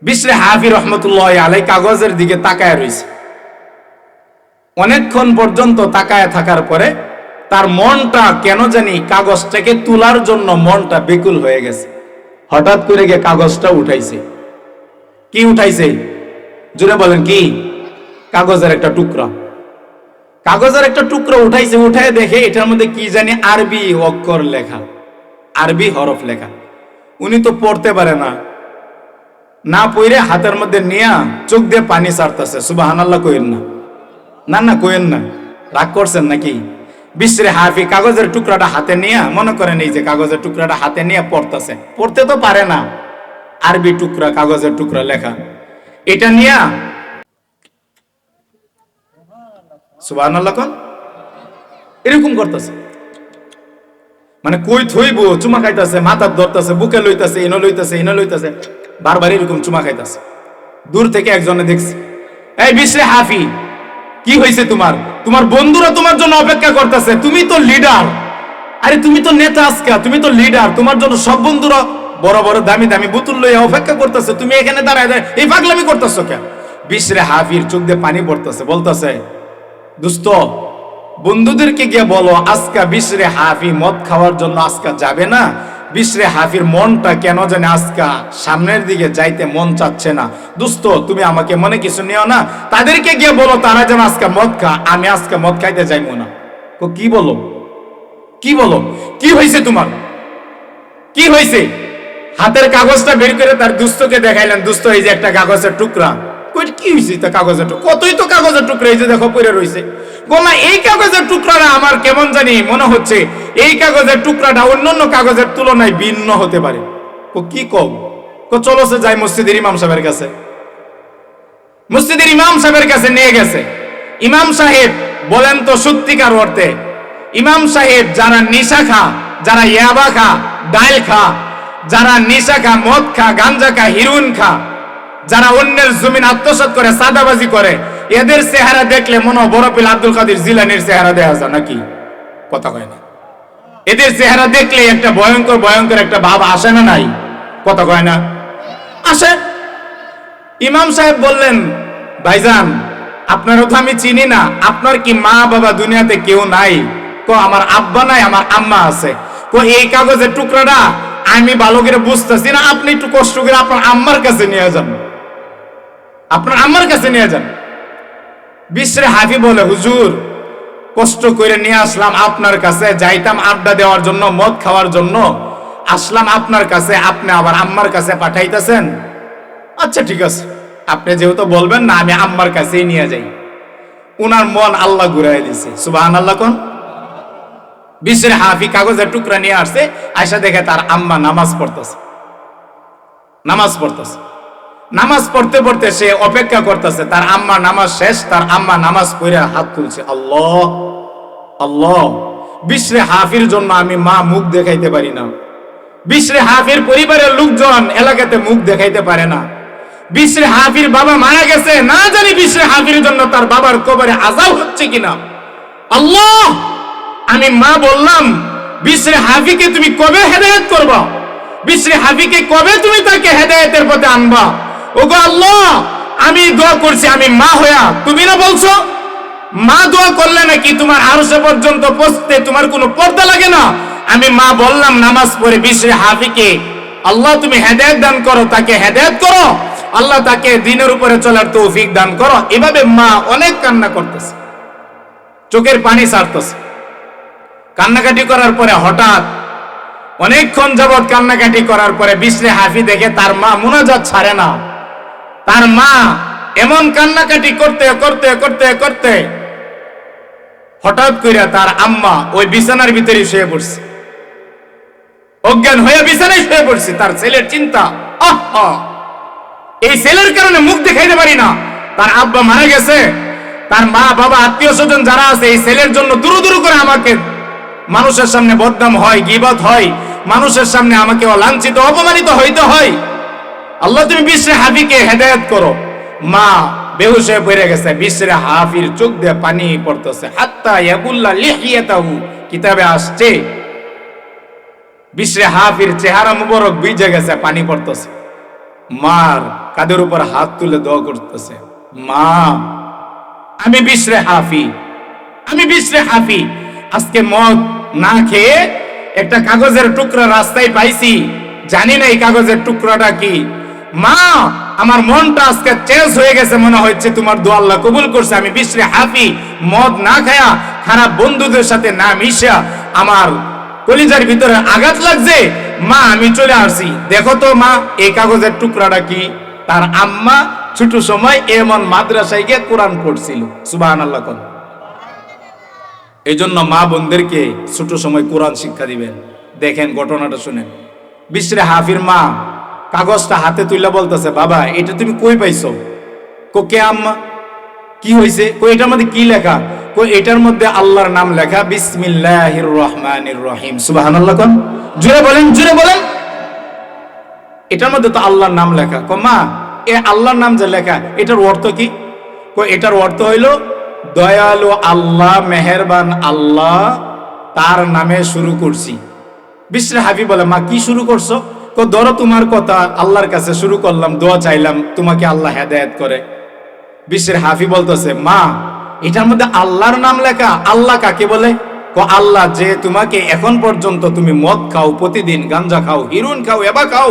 বিশরে হাফি রহমতুল্লাহ আলাইহি কাগজের দিকে তাকায় রয়েছে। অনেকক্ষণ পর্যন্ত তাকায় থাকার পরে তার মনটা কেন জানি কাগজটাকে তোলার জন্য মনটা বেকুল হয়ে গেছে। হঠাৎ করে গিয়ে কাগজটা উঠাইছে। কি উঠাইছে? জোরে বলেন কি? কাগজের একটা টুকরা, কাগজের একটা টুকরা উঠাইছে। উঠায় দেখে এটার মধ্যে কি জানি আরবি অক্ষর লেখা, আরবি হরফ লেখা। উনি তো পড়তে পারে না, না পড়ে হাতের মধ্যে নিয়ে চোখ দিয়ে পানি ছাড়তেছে। সুবহানাল্লাহ কইেন না, না না কোয়েন না, রাগ করছেন নাকি? বিশরে হাফি কাগজের টুকরাটা হাতে নিয়ে, মনে করেন এই যে কাগজের টুকরাটা হাতে নিয়ে পড়তেছে, পড়তে তো পারে না, আরবি টুকরা, কাগজের টুকরা লেখা, এটা নিয়ে সুবহানাল্লাহ কোন এরকম করতেছে, মানে কই থইব, চুমা খাইতেছে, মাথার ধরতেছে, বুকে লইতেছে, ইনো লইতেছে, ইনো লইতেছে, বারবার এরকম চুমা খাইতেছে। দূর থেকে একজনে দেখছে, এই বিশরে হাফি কি হয়েছে তোমার? তোমার বন্ধুরা তোমার জন্য অপেক্ষা করতেছে, তুমি তো লিডার, আরে তুমি তো নেতা, আজকে তুমি তো লিডার, তোমার জন্য সব বন্ধুরা বড় বড় দামি দামি বোতল লইয়া অপেক্ষা করতেছে, তুমি এখানে দাঁড়ায় এই পাগলামি করতেছো কেন? বিশরে হাফির চোখ দিয়ে পানি পড়তেছে, বলতেছে, দোস্ত বন্ধুদেরকে গিয়ে বলো আজকে বিশরে হাফি মদ খাওয়ার জন্য আজকে যাবে না, বিশরে হাফির মনটা কেন জানে আজকে সামনের দিকে যাইতে মন চাচ্ছে না, দোস্ত তুমি আমাকে মনে কিছু নিও না, তাদেরকে গিয়ে বলো তারা যেন আজকে মদ খা, আমি আজকে মদ খাইতে যাইবো না। কি বলো, কি বলো, কি হয়েছে তোমার, কি হয়েছে? হাতের কাগজটা বের করে তার দুস্থকে দেখাইলেন, দুস্থ এই যে একটা কাগজের টুকরা, কি হয়েছে? তা কাগজের টুকরা, কতই তো কাগজের টুকরা, এই যে দেখো পড়ে রয়েছে। বললাম এই কাগজের টুকরাটা আমার কেমন জানি মনে হচ্ছে এই কাগজের টুকরাটা অন্যান্য কাগজের তুলনায় ভিন্ন হতে পারে। কি কও? চলো সে যাই মসজিদের ইমাম সাহেবের কাছে। মসজিদের ইমাম সাহেবের কাছে নিয়ে গেছে। ইমাম সাহেব বলেন তো সত্যিকার অর্থে ইমাম সাহেব যারা নিশা খা, যারা ইয়াবা খা, ডাইল খা, যারা নিশা খা, মদ খা, গাঞ্জা খা, হিরোইন খা, যারা অন্যের জমিন আত্মসাৎ করে, সাদাবাজি করে, এদের চেহারা দেখলে মনে হয় বড় আব্দুল কাদের জিলানির চেহারা দেখা যায় নাকি? কথা কয় না। এদের চেহারা দেখলে একটা ভয়ঙ্কর ভয়ঙ্কর একটা ভাব আসে না? নাই? কথা কয় না? আসে। ইমাম সাহেব বললেন, ভাইজান আপনারও তো আমি চিনি না, আপনার কি মা বাবা দুনিয়াতে কেউ নাই? আমার আব্বা নাই, আমার আম্মা আছে। এই কাগজের টুকরাটা আমি ভালো করে বুঝতেছি না, আপনি একটু কষ্ট করে আপনার আম্মার কাছে নিয়ে যান, আপনার আম্মার কাছে নিয়ে যান। বিশরে হাফি বলে, হুজুর কষ্ট করে নিয়ে আসলাম আপনার কাছে, যাইতাম আড্ডা দেওয়ার জন্য, মদ খাওয়ার জন্য আসলাম আপনার কাছে, আপনি আবার আম্মার কাছে পাঠাইতেছেন? আচ্ছা ঠিক আছে, আপনি যেহেতু বলবেন না, আমি আম্মার কাছেই নিয়ে যাই। উনার মন আল্লাহ ঘুরাই দিছে, সুবহানাল্লাহ কোন। বিশরে হাফি কাগজের টুকরা নিয়ে আসছে, আয়সা দেখে তার আম্মা নামাজ পড়তেছে, নামাজ পড়তেছে। নামাজ পড়তে পড়তে সে অপেক্ষা করতেছে, তার আম্মা নামাজ শেষ, তার আম্মা নামাজ পড়ে হাত তুলছে, আল্লাহ আল্লাহ, বিশরে হাফির জন্য আমি মা মুখ দেখাইতে পারি না, বিশরে হাফির পরিবারের লোকজন এলাকাতে মুখ দেখাইতে পারে না, বিশরে হাফির বাবা মারা গেছে, না জানি বিশরে হাফির জন্য তার বাবার কবরে আযাব হচ্ছে কিনা। আল্লাহ, আমি মা বললাম বিশরে হাফিকে তুমি কবে হেদায়েত করবা? বিশরে হাফিকে কবে তুমি তাকে হেদায়েতের পথে আনবা? ওগো আল্লাহ, আমি দোয়া করছি, আমি মা হইয়া, তুমি না বলছো মা দোয়া করলে নাকি তোমার আরশে পর্যন্ত পৌঁছতে তোমার কোনো পর্দা লাগে না? আমি মা বললাম নামাজ পড়ে বিশরে হাফিকে আল্লাহ তুমি হেদায়েত দান করো, তাকে হেদায়েত করো, আল্লাহ তাকে দ্বীনের উপরে চলার তৌফিক দান করো। এভাবে মা অনেক কান্না করতেছে, চোখের পানি ছাড়তেছে। কান্নাকাটি করার পরে হঠাৎ অনেকক্ষণ যাবৎ কান্নাকাটি করার পরে বিশরে হাফি দেখে তার মা মুনাজাত ছাড়ে না। তার মা এমন কান্নাকাটি করতে করতে করতে করতে হঠাৎ করে তার আম্মা ওই বিছানার ভিতরে শুয়ে পড়ছে, অজ্ঞান হয়ে বিছানায় শুয়ে পড়ছে। তার ছেলের চিন্তা, আহা এই ছেলের কারণে মুখ দেখাইতে পারি না, তার আব্বা মারা গেছে, তার মা বাবা আত্মীয় স্বজন যারা আছে এই ছেলের জন্য দূর দূর করে আমাকে মানুষের সামনে বদনাম হয়, গীবত হয়, মানুষের সামনে আমাকে লাঞ্ছিত অপমানিত হইতে হয়। আল্লাহ তুমি বিশরে হাফিকে হেদায়েত করো। মা বেহুশ হয়ে পড়ে গেছে, বিশরে হাফির চোখ দিয়ে পানি পড়তেছে, হাত্তা ইয়াবুল্লা লিহিয়াতাহু, কিতাবে আসছে বিশরে হাফির চেহারা মুবারক ভিজে গেছে, পানি পড়তেছে। মার কাদের উপর হাত তুলে দোয়া করতেছে, মা আমি বিশরে হাফি, আমি বিশরে হাফি আজকে মদ না খেয়ে একটা কাগজের টুকরা রাস্তায় পাইছি, জানি না এই কাগজের টুকরাটা কি। মা আমার মনটা আজকে চেঞ্জ হয়ে গেছে, মনে হচ্ছে তোমার দোয়া আল্লাহ কবুল করছে। আমি বিশরে হাফি মদ না খায়া, খারাপ বন্ধুদের সাথে না মিশা আমার কলিজার ভিতরে আঘাত লাগছে। মা আমি চলে আসছি, দেখো তো মা এই কাগজের টুকরাটা কি। তার আম্মা ছোট সময় এমন মাদ্রাসায় গিয়ে কোরআন পড়ছিল। সুবহানাল্লাহ। কোন এই জন্য মা বোনদেরকে ছোট সময় কোরআন শিক্ষা দিবেন। দেখেন ঘটনাটা শুনেন। বিশরে হাফির মা কাগজটা হাতে তুইলা বলতেছে, বাবা এটা তুমি কই পাইছো? কে আম্মা? কি হয়েছে? এটার মধ্যে কি লেখা? এটার মধ্যে আল্লাহর নাম লেখা, বিসমিল্লাহির রহমানির রহিম। সুবহানাল্লাহ। কোন জোরে বলেন, জোরে বলেন। এটার মধ্যে তো আল্লাহর নাম লেখা। মা এ আল্লাহর নাম যে লেখা, এটার অর্থ কি? এটার অর্থ হইল দয়ালু আল্লাহ, মেহেরবান আল্লাহ, তার নামে শুরু করছি। বিশরে হাফি বলে, মা কি শুরু করছো? ধরো তোমার কথা আল্লাহর কাছে শুরু করলাম, দোয়া চাইলাম তোমাকে আল্লাহ হেদায়েত করে। বিশরে হাফি বলতেছে, মা এটার মধ্যে আল্লাহর নাম লেখা। আল্লাহ কাকে বলে? আল্লাহ যে তোমাকে এখন পর্যন্ত তুমি মদ খাও, প্রতিদিন গাঞ্জা খাও, হিরোইন খাও, এবা খাও,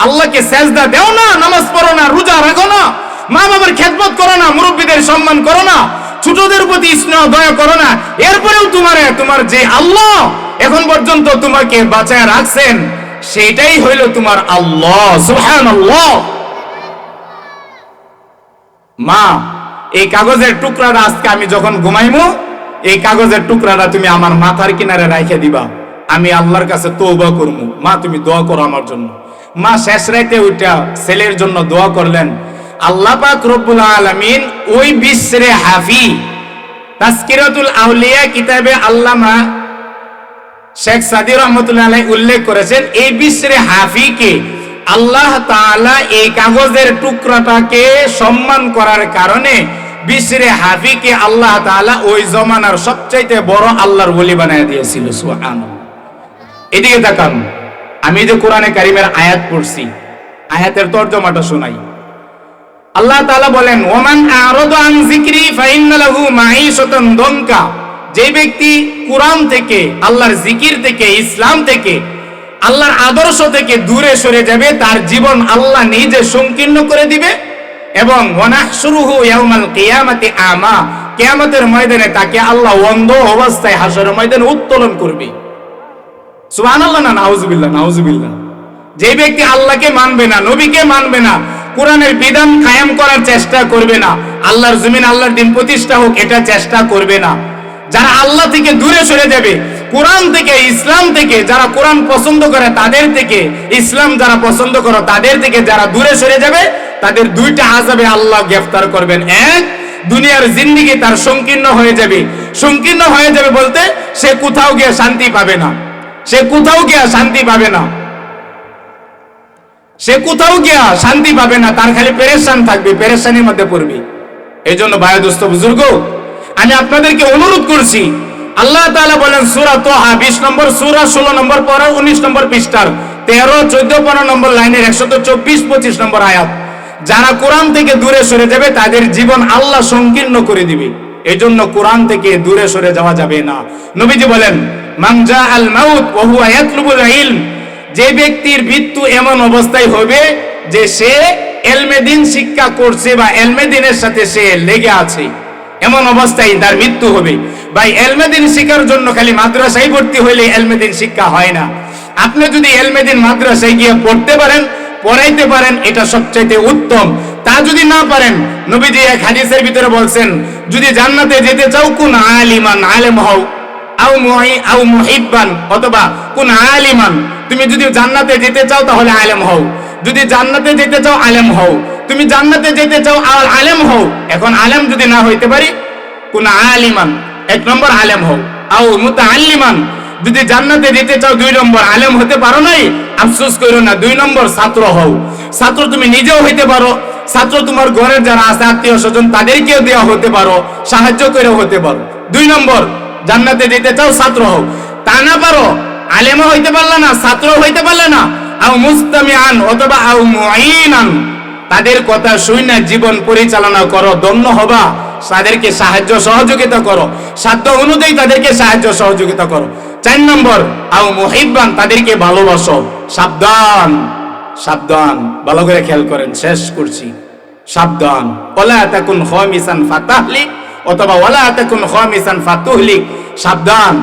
আল্লাহকে সেজদা দেও না, নামাজ পড়ো না, রোজা রাখো না, মা বাবার খেদমত করো না, মুরব্বীদের সম্মান করো না, ছোটদের প্রতি স্নেহ দয়া করো না, এরপরেও তোমার যে আল্লাহ এখন পর্যন্ত তোমাকে বাঁচায় রাখছেন সেটাই হইল তোমার আল্লাহ। সুবহানাল্লাহ। মা এই কাগজের টুকরাটা আজকে আমি যখন ঘুমাইমু, এই কাগজের টুকরাটা তুমি আমার মাথার কিনারে রাইখে দিবা, আমি আল্লাহর কাছে তওবা করবো। মা তুমি দোয়া করো আমার জন্য। মা শেষ রাতে উঠা ছেলের জন্য দোয়া করলেন। আল্লাহ পাক রব্বুল আলামিন ওই বিশরে হাফি তাজকিরাতুল আউলিয়া কিতাবে আল্লামা শেখ সাদি রহমতুল্লাহ আলাইহি উল্লেখ করেছেন, এই বিশরে হাফিকে আল্লাহ তাআলা এই কাগজের টুকরাটাকে সম্মান করার কারণে বিশরে হাফিকে আল্লাহ তাআলা ওই জমানার সবচাইতে বড় আল্লাহর ওলি বানায় দিয়েছিল। সুবহানাল্লাহ। এদিকে তাকান, আমি যে কোরআনে কারিমের আয়াত পড়ছি, আয়াতের তরজমাটা শোনাই। আল্লাহ তাআলা বলেন, ওমান আরাদা আন যিকরি ফাইন্না লাহু মাঈশাতান দনকা। যে ব্যক্তি কোরআন থেকে, আল্লাহর জিকির থেকে, ইসলাম থেকে, আল্লাহর আদর্শ থেকে দূরে সরে যাবে, তার জীবন আল্লাহ নিজে সংকীর্ণ করে দিবে। এবং ওয়ানাহশুরুহু ইয়াউমাল কিয়ামাতি আমা, কিয়ামতের ময়দানে তাকে আল্লাহ অন্ধ অবস্থায় হাসরের ময়দানে উত্তোলন করবে। সুবহানাল্লাহ না নাউজুবিল্লাহ? নাউজুবিল্লাহ। যে ব্যক্তি আল্লাহকে মানবে না, নবীকে মানবে না, কোরআনের বিধান কায়েম করার চেষ্টা করবে না, আল্লাহর জমিন আল্লাহর দিন প্রতিষ্ঠা হোক এটা চেষ্টা করবে না, যারা আল্লাহ থেকে দূরে সরে যাবে, কোরআন থেকে, ইসলাম থেকে, যারা কোরআন পছন্দ করে তাদের থেকে, ইসলাম যারা পছন্দ করে তাদের থেকে যারা দূরে সরে যাবে, তাদের দুইটা আযাবে আল্লাহ গ্রেফতার করবেন। এক, দুনিয়ার জিন্দেগি তার সংকীর্ণ হয়ে যাবে। সংকীর্ণ হয়ে যাবে বলতে সে কোথাও গিয়ে শান্তি পাবে না, সে কোথাও গিয়া শান্তি পাবে না, সে কোথাও গিয়া শান্তি পাবে না, তার খালি পেরেশান থাকবে, পেরেশানির মধ্যে পড়বে। এই জন্য ভাই দোস্ত বুজুর্গ, আমি আপনাদেরকে অনুরোধ করছি, আল্লাহ তাআলা বলেন সূরা তোহা 20 নম্বর সূরা 16 নম্বর পড়া 19 নম্বর পৃষ্ঠার 13, 14, 15 নম্বর লাইনের 124, 25 নম্বর আয়াত, যারা কোরআন থেকে দূরে সরে যাবে তাদের জীবন আল্লাহ সংকীর্ণ করে দিবে। এই জন্য কোরআন থেকে দূরে সরে যাওয়া যাবে না। নবীজি বলেন, মান জাআল মাউত ওয়া হুয়া ইয়াতলুবুল ইলম, যে ব্যক্তির মৃত্যু এমন অবস্থায় হবে যে সে ইলমে দ্বীন শিক্ষা করছে বা ইলমে দ্বীনের সাথে সে লেগে আছে, এমন অবস্থায় তার মৃত্যু হবে। ভাই ইলমে দ্বীন শিক্ষার জন্য খালি মাদ্রাসায় ভর্তি হইলে ইলমে দ্বীন শিক্ষা হয় না। আপনি যদি ইলমে দ্বীন মাদ্রাসায় গিয়ে পড়তে পারেন, পড়াইতে পারেন, এটা সবচাইতে উত্তম। তা যদি না পারেন, নবীজি এক হাদিসের ভিতরে বলছেন, যদি জান্নাতে যেতে চাও কোন আলিমান, আলেম হও, আও মুহিব্বান, অথবা কোন আলিমান, তুমি যদি জান্নাতে যেতে চাও তাহলে আলেম হও, যদি জান্নাতে যেতে চাও আলেম হও, তুমি জান্নাতে যেতে চাও আর আলেম হও। এখন আলেম যদি না হইতে পারি, কোন আলিমান, 1 নম্বর আলেম হও, আও মুতাআল্লিমান, যদি জান্নাতে যেতে চাও 2 নম্বর আলেম হতে পারো নাই, আফসোস করো না, 2 নম্বর ছাত্র হও। ছাত্র তুমি নিজেও হইতে পারো, ছাত্র তোমার ঘরের যারা আছে আত্মীয় স্বজন তাদেরকেও দেওয়া হতে পারো, সাহায্য করেও হতে পারো। 2 নম্বর জান্নাতে যেতে চাও ছাত্র হও, তা না পারো, আলেমও হইতে পারলে না, ছাত্র হইতে পারলে না, আও মুস্তামিআন অথবা আও মুঈনান, তাদের কথা শুনে জীবন পরিচালনা করো, ধন্য হবা। তাদেরকে সাহায্য সহযোগিতা করো, সাধ্য অনুযায়ী তাদেরকে সাহায্য সহযোগিতা করো। 4 নম্বর আও মুহিব্বান, তাদেরকে ভালোবাসো। সাবধান, সাবধান, ভালো করে খেয়াল করেন, শেষ করছি, সাবধান। ওয়ালা তাকুন খামিসান ফাতাহলিক অথবা ওয়ালা তাকুন খামিসান ফাতুহলিক, সাবধান,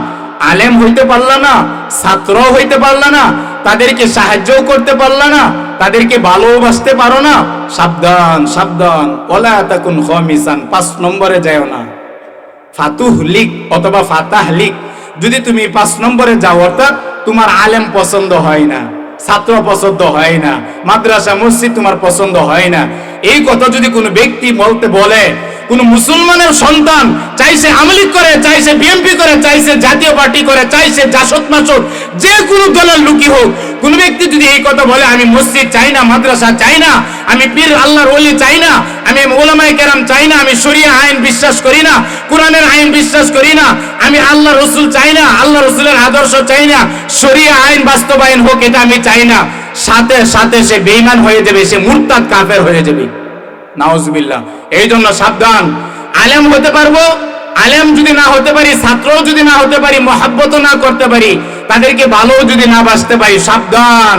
আলেম হইতে পারলা না, ছাত্র হইতে পারলা না, তাদেরকে সাহায্যও করতে পারলা না, তাদেরকে ভালোবাসতে পারো না, সাবধান সাবধান, ওলা তাকুন খামিসান, 5 নম্বরে যাও না। ফাতুহ লিক অথবা ফাতাহ লিক, যদি তুমি 5 নম্বরে যাও, অর্থাৎ তোমার আলেম পছন্দ হয় না, ছাত্র পছন্দ হয় না, মাদ্রাসা মসজিদ তোমার পছন্দ হয় না, এই কথা যদি কোনো ব্যক্তি বলে, কোন মুসলমানের সন্তান, চাইছে আমলিক করে, চাইছে বিএনপি করে, চাইছে জাতীয় পার্টি করে, চাইছে জাসদ মাসদ, যে কোনো দলের লোকই হোক, কোন ব্যক্তি যদি এই কথা বলে, আমি মসজিদ চাই না, মাদ্রাসা চাই না, আমি পীর আল্লাহর ওলি চাই না, আমি উলামায়ে কেরাম চাই না, আমি শরিয়া আইন বিশ্বাস করি না, কোরআনের আইন বিশ্বাস করি না, আমি আল্লাহ রসুল চাই না, আল্লাহ রসুলের আদর্শ চাই না, শরিয়া আইন বাস্তবায়ন হোক, এটা আমি চাই না, সাথে সাথে সে বেঈমান হয়ে যাবে, সে মুরতাদ কাফের হয়ে যাবে। নাউজুবিল্লাহ। এই জন্য সাবধান। আলেম হতে পারবো, আলেম যদি না হতে পারি, ছাত্রও যদি না হতে পারি, মহাব্বতও না করতে পারি, তাদেরকে ভালো যদি না বাসতে পারি, সাবধান।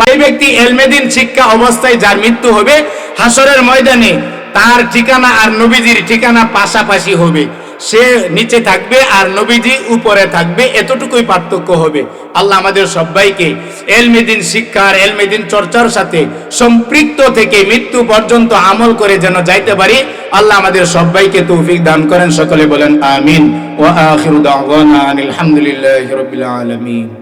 এই ব্যক্তি এলমেদিন শিক্ষা অবস্থায় যার মৃত্যু হবে, হাসরের ময়দানে তার ঠিকানা আর নবীজির ঠিকানা পাশাপাশি হবে, সে নিচে থাকবে আর নবীজি উপরে থাকবে, এতটুকুই পার্থক্য হবে। আল্লাহ আমাদের সবাইকে এলমেদিন শিক্ষার, এলমেদিন চর্চার সাথে সম্পৃক্ত থেকে মৃত্যু পর্যন্ত আমল করে যেন যাইতে পারি, আল্লাহ আমাদের সবাইকে তৌফিক দান করেন। সকলে বলেন আমিন। ওয়া আখিরু দাওয়ানা আলহামদুলিল্লাহি রাব্বিল আলামিন।